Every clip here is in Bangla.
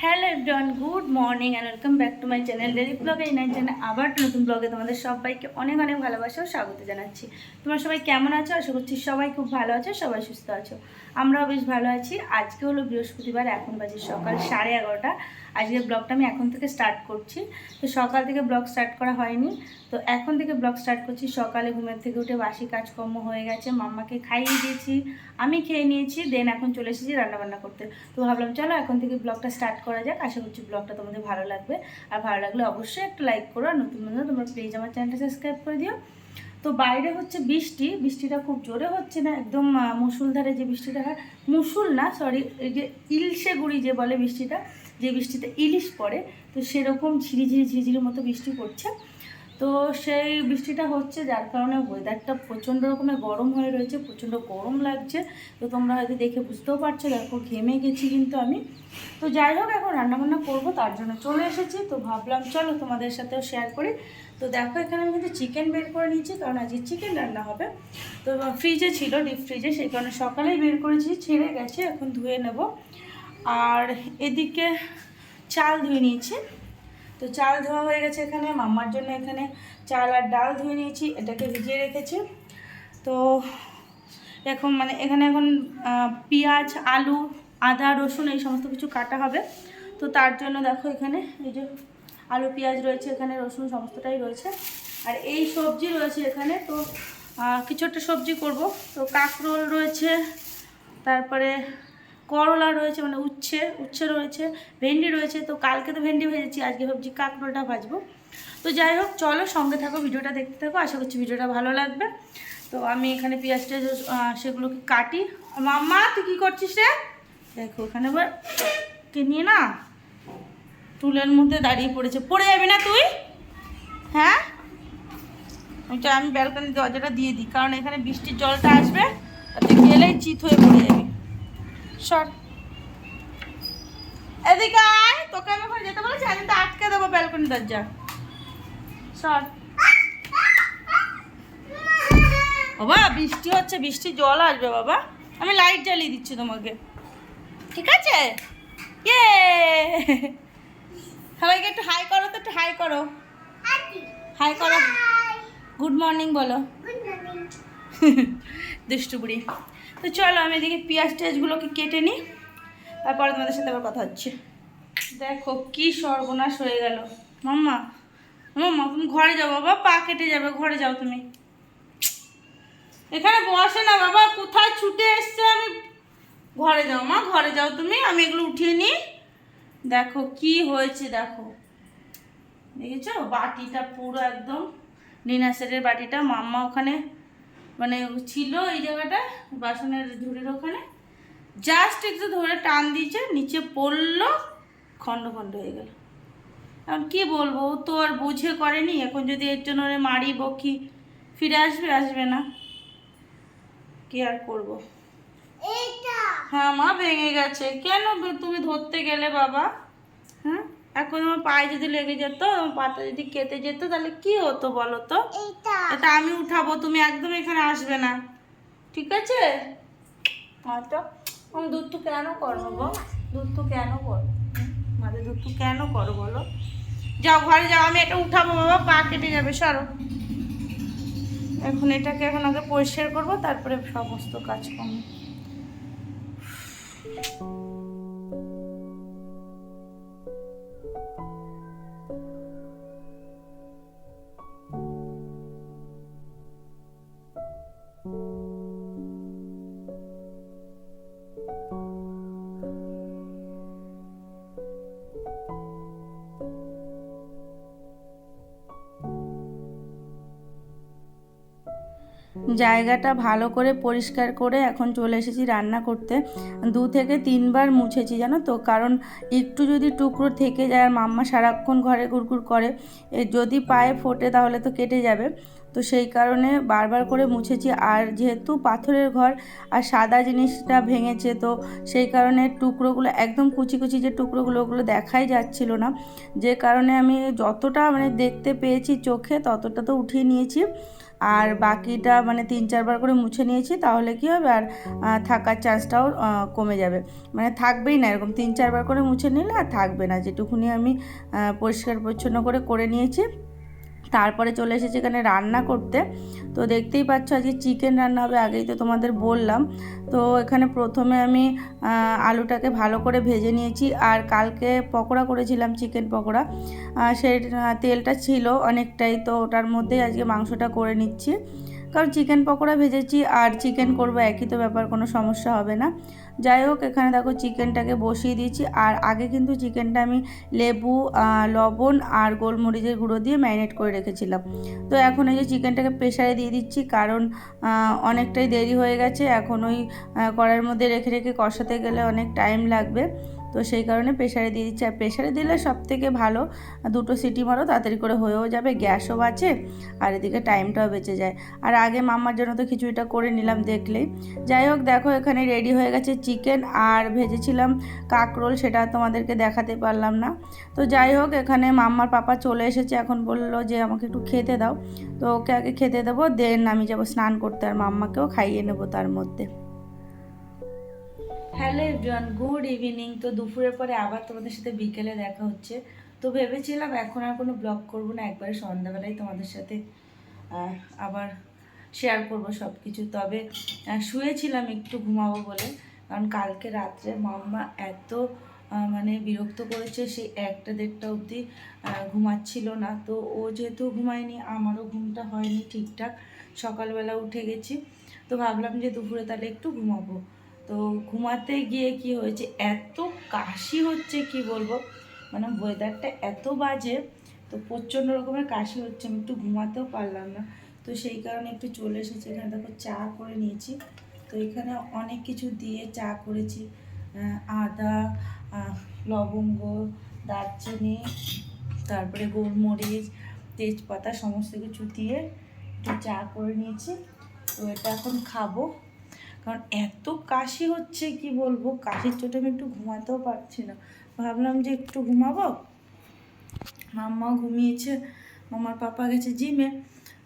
Hello everyone, good morning and welcome back to my channel daily ব্লগে। এই নাইন চ্যানেল আবার নতুন ব্লগে তোমাদের সবাইকে অনেক অনেক ভালোবাসা ও স্বাগত জানাচ্ছি। তোমরা সবাই কেমন আছো? আশা করছি সবাই খুব ভালো আছো, সবাই সুস্থ আছো। আমরাও বেশ ভালো আছি। আজকে হলো বৃহস্পতিবার, এখন বাজে সকাল 11:30। আজকে ব্লগটা আমি এখন থেকে স্টার্ট করছি। তো সকাল থেকে ব্লগ স্টার্ট করা হয়নি, তো এখন থেকে ব্লগ স্টার্ট করছি। সকালে ঘুমের থেকে উঠে বাসি কাজকর্ম হয়ে গেছে, মাম্মাকে খাইয়ে দিয়েছি, আমি খেয়ে নিয়েছি, দেন এখন চলে এসেছি রান্নাবান্না করতে। তো ভাবলাম চলো এখন থেকে ব্লগটা স্টার্ট করা যাক। আশা করছি ব্লগটা তোমাদের ভালো লাগবে, আর ভালো লাগলে অবশ্যই একটা লাইক করো, আর নতুন বন্ধু তোমরা প্লিজ আমার চ্যানেলটা সাবস্ক্রাইব করে দিও। তো বাইরে হচ্ছে বৃষ্টিটা খুব জোরে হচ্ছে না, একদম মুষলধারে যে বৃষ্টিটা হয়, মুসুল না সরি, এই যে ইলশে গুড়ি যে বলে বৃষ্টিটা, যে বৃষ্টিতে ইলিশ পড়ে, তো সেরকম ঝিরিঝিরি মতো বৃষ্টি পড়ছে। তো সেই বৃষ্টিটা হচ্ছে, যার কারণে ওয়েদারটা প্রচণ্ড রকমের গরম হয়ে রয়েছে, প্রচণ্ড গরম লাগছে। তো তোমরা হয়তো দেখে বুঝতেও পারছো, দেখো ঘেমে গেছি কিন্তু আমি। তো যাই হোক, এখন রান্নাবান্না করবো, তার জন্য চলে এসেছি। তো ভাবলাম চলো তোমাদের সাথেও শেয়ার করি। তো দেখো এখানে আমি কিন্তু চিকেন বের করে নিয়েছি, কারণ আজকে চিকেন রান্না হবে। তো ফ্রিজে ছিল, ডিপ ফ্রিজে, সেই কারণে সকালেই বের করেছি, ছেড়ে গেছে, এখন ধুয়ে নেব। আর এদিকে চাল ধুয়ে নিয়েছি। তো চাল ধোয়া হয়ে গেছে, এখানে মাম্মার জন্য এখানে চাল আর ডাল ধুয়ে নিয়েছি, এটাকে ভিজিয়ে রেখেছি। তো এখন এখানে এখন পেঁয়াজ, আলু, আদা, রসুন এই সমস্ত কিছু কাটা হবে। তো তার জন্য দেখো এখানে এই যে আলু পেঁয়াজ রয়েছে, এখানে রসুন সমস্তটাই রয়েছে, আর এই সবজি রয়েছে এখানে। তো কিছু একটা সবজি করব। তো কাঁকরোল রয়েছে, তারপরে করলা রয়েছে, উচ্ছে রয়েছে, ভেন্ডি রয়েছে। তো কালকে তো ভেন্ডি ভেজেছি, আজকে ভাবছি কাঁকরোলটা ভাজবো। তো যাই হোক, চলো সঙ্গে থাকো, ভিডিওটা দেখতে থাকো, আশা করছি ভিডিওটা ভালো লাগবে। তো আমি এখানে পেঁয়াজটা সেগুলোকে কাটি। মাম্মা তুই কী করছিস রে? দেখো ওখানে এবার কে নিয়ে না টুলের মধ্যে দাঁড়িয়ে পড়েছে, পড়ে যাবি না তুই? হ্যাঁ, ওইটা আমি ব্যালকনি দরজাটা দিয়ে দিই, কারণ এখানে বৃষ্টির জলটা আসবে, তাতে গেলেই চিত হয়ে পড়ে যাবি। সর এদিকে আয়, তোকে আমি ওখানে যেতে বলেছি, আমি তো আটকে দেবো ব্যালকনি দরজা। সর বাবা, বৃষ্টি হচ্ছে, বৃষ্টির জল আসবে বাবা, আমি লাইট জ্বালিয়ে দিচ্ছি তোমাকে, ঠিক আছে? ইয়ে, সবাইকে একটু হাই করো, তো একটু হাই করো, হাই করো, গুড মর্নিং বলো। দুষ্টু বুড়ি। তো চলো আমি এদিকে পেঁয়াজ টেয়াজগুলোকে কেটে নিই, তারপরে তোমাদের সাথে আবার কথা হচ্ছে। দেখো কি সর্বনাশ হয়ে গেল। মাম্মা, মাম্মা তুমি ঘরে যাও বাবা, পা কেটে যাবে, ঘরে যাও তুমি। এখানে বসে না বাবা, কোথায় ছুটে এসছে, আমি ঘরে যাও মা, ঘরে যাও তুমি, আমি এগুলো উঠিয়ে নিই। দেখো কি হয়েছে, দেখো দেখেছো বাটিটা পুরো একদম, ডিনার বাটিটা, মাম্মা ওখানে ছিল এই জায়গাটা, বাসনের ঝুড়ির ওখানে, জাস্ট একটু ধরে টান দিয়েছে, নিচে পড়লো, খন্ড খন্ড হয়ে গেল। এখন কী বলবো, ও তো আর বুঝে করেনি, এখন যদি এর জন্য মারি বকি, ফিরে আসবে? আসবে না, কি আর করবো। হ্যাঁ মা, ভেঙে গেছে। কেন তুমি ধরতে গেলে বাবা? হ্যাঁ, এখন আমার পায়ে যদি লেগে যেত, আমার পাটা যদি কেটে যেত, তাহলে কি হতো বলো তো? এটা আমি উঠাবো, তুমি একদম এখানে আসবে না, ঠিক আছে? তো আমি দুধ তো কেন করবো গো, দুধ তো কেন করো, মাঝে দুধ তো কেন করো বলো? যাও ঘরে যাও, আমি এটা উঠাবো বাবা, পা কেটে যাবে, সরো। এখন এটাকে এখন আগে পরিষ্কার করবো, তারপরে সমস্ত কাজ করবো। জায়গাটা ভালো করে পরিষ্কার করে এখন চলে এসেছি রান্না করতে। 2 থেকে 3 বার মুছেছি জানো তো, কারণ একটু যদি টুকরো থেকে যায়, আর মাম্মা সারাক্ষণ ঘরে গুড়গুড় করে, যদি পায়ে ফোটে তাহলে তো কেটে যাবে। তো সেই কারণে বারবার করে মুছেছি। আর যেহেতু পাথরের ঘর আর সাদা জিনিসটা ভেঙেছে, তো সেই কারণে টুকরোগুলো একদম কুচি কুচি যে টুকরোগুলো, ওগুলো দেখাই যাচ্ছিল না, যে কারণে আমি যতটা দেখতে পেয়েছি চোখে, ততটা তো উঠিয়ে নিয়েছি। আর বাকিটা মানে 3-4 বার করে মুছে নিয়েছি, তাহলে কী হবে আর থাকার চান্সটাও কমে যাবে, মানে থাকবেই না, এরকম 3-4 বার করে মুছে নিলে আর থাকবে না। যেটুকুনি আমি পরিষ্কার পরিচ্ছন্ন করে নিয়েছি, তারপরে চলে এসেছি এখানে রান্না করতে। তো দেখতেই পাচ্ছ আজকে চিকেন রান্না হবে, আগেই তো তোমাদের বললাম। তো এখানে প্রথমে আমি আলুটাকে ভালো করে ভেজে নিয়েছি, আর কালকে পকোড়া করেছিলাম, চিকেন পকোড়া, সেই তেলটা ছিল অনেকটাই, তো ওটার মধ্যেই আজকে মাংসটা করে নিচ্ছি। কারণ চিকেন পকোড়া ভেজেছি আর চিকেন করবো, একই তো ব্যাপার, কোনো সমস্যা হবে না। যাই হোক, এখানে দেখো চিকেনটাকে বসিয়ে দিয়েছি, আর আগে কিন্তু চিকেনটা আমি লেবু, লবণ আর গোলমরিচের গুঁড়ো দিয়ে ম্যারিনেট করে রেখেছিলাম। তো এখন এই যে চিকেনটাকে প্রেসারে দিয়ে দিচ্ছি, কারণ অনেকটাই দেরি হয়ে গেছে, এখন ওই কড়াইয়ের মধ্যে রেখে রেখে কষাতে গেলে অনেক টাইম লাগবে। তো সেই কারণে প্রেসারে দিয়ে দিচ্ছি। আর প্রেসারে দিলে সবথেকে ভালো, 2টো সিটি মারো, তাড়াতাড়ি করে হয়েও যাবে, গ্যাসও বাঁচে আর এদিকে টাইমটাও বেঁচে যায়। আর আগে মাম্মার জন্য তো খিচুড়িটা করে নিলাম দেখলেই। যাই হোক, দেখো এখানে রেডি হয়ে গেছে চিকেন, আর ভেজেছিলাম কাঁকরোল, সেটা তোমাদেরকে দেখাতে পারলাম না। তো যাই হোক, এখানে মাম্মার পাপা চলে এসেছে, এখন বললো যে আমাকে একটু খেতে দাও। তো ওকে আগে খেতে দেবো, দেন আমি যাবো স্নান করতে, আর মাম্মাকেও খাইয়ে নেবো তার মধ্যে। Hello everyone, good evening. তো দুপুরের পরে আবার তোমাদের সাথে বিকেলে দেখা হচ্ছে। তো ভেবেছিলাম এখন আর কোনো ব্লগ করবো না, একবারে সন্ধ্যাবেলায় তোমাদের সাথে আবার শেয়ার করবো সব কিছু। তবে শুয়েছিলাম একটু ঘুমাবো বলে, কারণ কালকে রাত্রে মাম্মা এত মানে বিরক্ত করেছে, সে 1টা-1:30 অবধি ঘুমাচ্ছিল না। তো ও যেহেতু ঘুমায়নি, আমারও ঘুমটা হয়নি ঠিকঠাক, সকালবেলা উঠে গেছি। তো ভাবলাম যে দুপুরে তাহলে একটু ঘুমাবো। তো ঘুমাতে গিয়ে কি হয়েছে, এত কাশি হচ্ছে কি বলবো, মানে ওয়েদারটা এত বাজে, তো প্রচণ্ড রকমের কাশি হচ্ছে, আমি একটু ঘুমাতেও পারলাম না। তো সেই কারণে একটু চলে এসেছি। এখানে দেখো চা করে নিয়েছি। তো এখানে অনেক কিছু দিয়ে চা করেছি, আদা, লবঙ্গ, দারচিনি, তারপরে গোলমরিচ, তেজপাতা, সমস্ত কিছু দিয়ে একটু চা করে নিয়েছি। তো এটা এখন খাবো, কারণ এত কাশি হচ্ছে কি বলবো, কাশির চোটে আমি একটু ঘুমাতেও পারছি না। ভাবলাম যে একটু ঘুমাবো, মাম্মা ঘুমিয়েছে, মামার পাপা গেছে জিমে,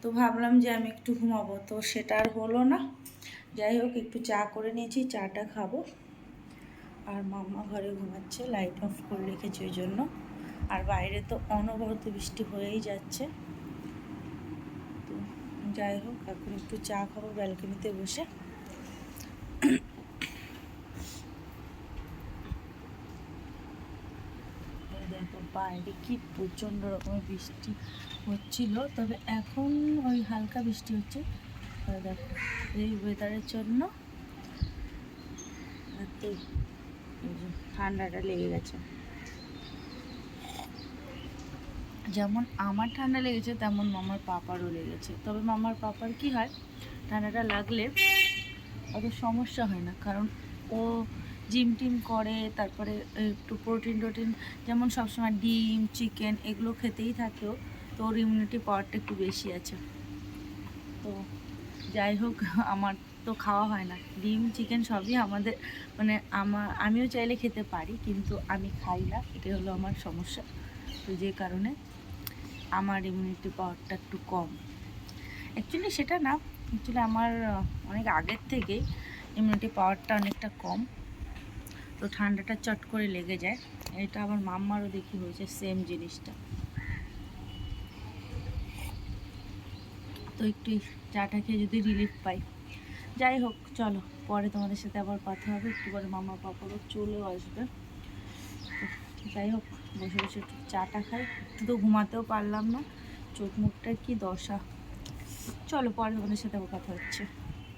তো ভাবলাম যে আমি একটু ঘুমাবো, তো সেটা আর হলো না। যাই হোক, একটু চা করে নিয়েছি, চাটা খাবো। আর মাম্মা ঘরে ঘুমাচ্ছে, লাইট অফ করে রেখেছে ওই জন্য। আর বাইরে তো অনবরত বৃষ্টি হয়েই যাচ্ছে। তো যাই হোক, এখন একটু চা খাবো ব্যালকনিতে বসে। দেখো বাইরে কি প্রচণ্ড রকমের বৃষ্টি হচ্ছিল, তবে এখন ওই হালকা বৃষ্টি হচ্ছে। দেখো এই ওয়েদারের জন্য এত ঠান্ডাটা লেগে গেছে। যেমন আমার ঠান্ডা লেগেছে, তেমন মামার পাপারও লেগেছে। তবে মামার পাপার কি হয়, ঠান্ডাটা লাগলে অত সমস্যা হয় না, কারণ ও জিম টিম করে, তারপরে একটু প্রোটিন যেমন সবসময় ডিম, চিকেন এগুলো খেতেই থাকেও, তো ওর ইমিউনিটি পাওয়ারটা একটু বেশি আছে। তো যাই হোক, আমার তো খাওয়া হয় না, ডিম চিকেন সবই আমাদের, মানে আমিও চাইলে খেতে পারি, কিন্তু আমি খাই না, এটাই হলো আমার সমস্যা। তো যে কারণে আমার ইমিউনিটি পাওয়ারটা একটু কম। অ্যাকচুয়ালি সেটা না, অ্যাকচুয়ালি আমার অনেক আগের থেকেই ইমিউনিটি পাওয়ারটা অনেকটা কম, তো ঠান্ডাটা চট করে লেগে যায়। এটা আমার মাম্মারও দেখি হয়েছে সেম জিনিসটা। তো একটু চাটা খেয়ে যদি রিলিফ পাই। যাই হোক, চলো পরে তোমাদের সাথে আবার কথা হবে, একটু পরে মামা পাপারও চলেও আসবে। যাই হোক, বসে বসে একটু চাটা খাই, একটু তো ঘুমাতেও পারলাম না, চোখ মুখটার কি দশা। চলো পরে তোমাদের সাথে আবার কথা হচ্ছে।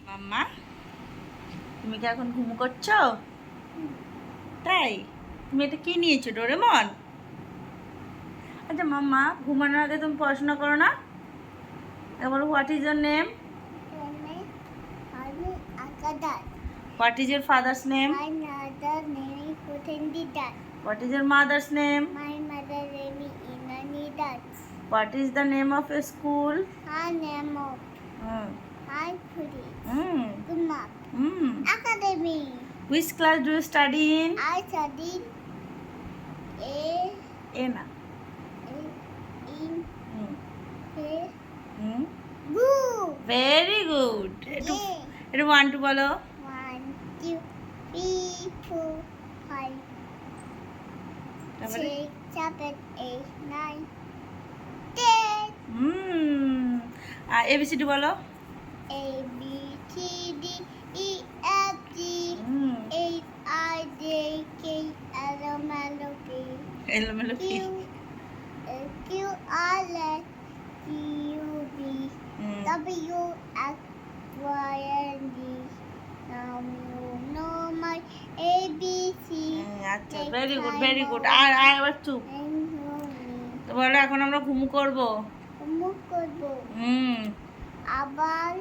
মাম্মা, তুমি কি এখন ঘুম করছো? তাই? তুমি এটা কি নিয়েছো, ডোরেমন? আচ্ছা মাম্মা, ঘুমানোর আগে তুমি পড়াশোনা করো না? এবার what is your name? What is your father's name? My mother's name is Kutendi Das. What is your mother's name? My mother's name is Inani Das. What is the name of your school? Her name of High Police. Good mark. Academy. Which class do you study in? I studied In. in Mm. Good. Very good. একটু Yeah. একটু 1 2 বলো। 1, 2, 3, 4, 5, তারপরে 6, 7, 8, 9, 10. আর এবিসিডি বলো। A, B, C, D, E, F, G, hmm, H, I, J, K, L, M, N, O, P, এলোমেলো Q, কি? Q, R, S, T, U, V, hmm, W, X, Y, and Z. Now you know my ABC. আচ্ছা ভেরি গুড ভেরি গুড। আর আর এবার চুপ। And me. তো বলো এখন আমরা ঘুমু করবো। মুখ করবো হুম, আবার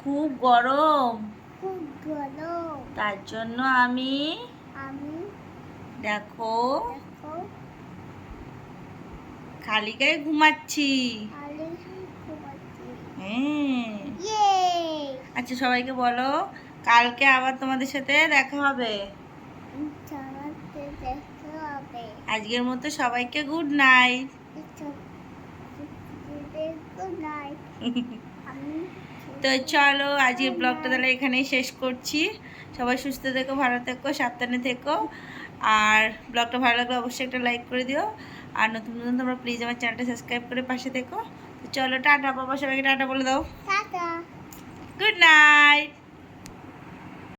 খুব গরম, খুব গরম তার জন্য আমি আমি দেখো দেখো খালি গায়ে ঘুমাচ্ছি। আলু ঘুমাচ্ছি হ্যাঁ। ইয়ে আচ্ছা সবাইকে বলো কালকে আবার তোমাদের সাথে দেখা হবে। জানাতে দেখতে হবে আজকের মতো সবাইকে গুড নাইট। গুড নাইট আমি তো চলো আজকের ব্লগটা তাহলে এখানেই শেষ করছি। সবাই সুস্থ থেকো, ভালো থেকো, সাবধানে থেকো। আর ব্লগটা ভালো লাগলে অবশ্যই একটা লাইক করে দিও। আর নতুন নতুন তোমরা প্লিজ আমার চ্যানেলটা সাবস্ক্রাইব করে পাশে থেকো। তো চলো টাটা, বাবা সবাইকে টাটা বলে দাও। Tata good night.